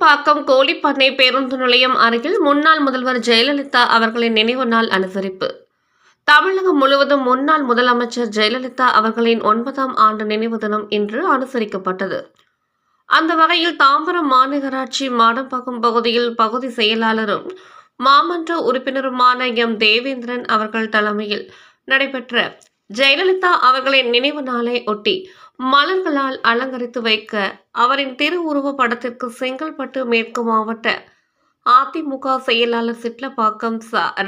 மாடம்பாக்கம் கோழிப்பண்ணை பேருந்து நிலையம் அருகில் முன்னாள் முதல்வர் ஜெயலலிதா அவர்களின் நினைவு நாள் அனுசரிப்பு. தமிழகம் முழுவதும் முன்னாள் முதலமைச்சர் ஜெயலலிதா அவர்களின் 9ஆம் ஆண்டு நினைவு தினம் இன்று அனுசரிக்கப்பட்டது. அந்த வகையில் தாம்பரம் மாநகராட்சி மாடம்பாக்கம் பகுதியில் பகுதி செயலாளரும் மாமன்ற உறுப்பினருமான எம். தேவேந்திரன் அவர்கள் தலைமையில் நடைபெற்ற ஜெயலலிதா அவர்களின் நினைவு நாளை ஒட்டி மலர்களால் அலங்கரித்து வைக்க அவரின் திருவுருவ படத்திற்கு செங்கல்பட்டு மேற்கு மாவட்ட அதிமுக செயலாளர் சிட்லப்பாக்கம்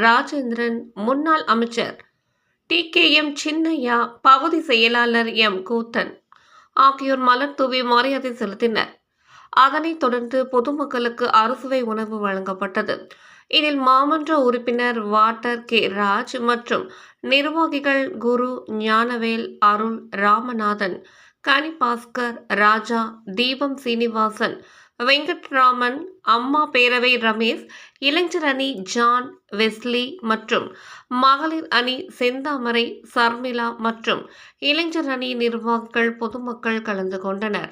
ராஜேந்திரன், முன்னாள் அமைச்சர் TKM சின்னையா, பகுதி செயலாளர் M. கூத்தன் ஆகியோர் மலர் தூவி மரியாதை செலுத்தினர். அதனைத் தொடர்ந்து பொதுமக்களுக்கு அறுசுவை உணவு வழங்கப்பட்டது. இதில் மாமன்ற உறுப்பினர் வாட்டர் K. ராஜ் மற்றும் நிர்வாகிகள் குரு, ஞானவேல், அருள், ராமநாதன், கனிபாஸ்கர், ராஜா, தீபம் சீனிவாசன், வெங்கட்ராமன், அம்மா பேரவை ரமேஷ், இளைஞர் அணி ஜான், வெஸ்லி மற்றும் மகளிர் அணி செந்தாமரை, சர்மிளா மற்றும் இளைஞர் அணி நிர்வாகிகள், பொதுமக்கள் கலந்து கொண்டனர்.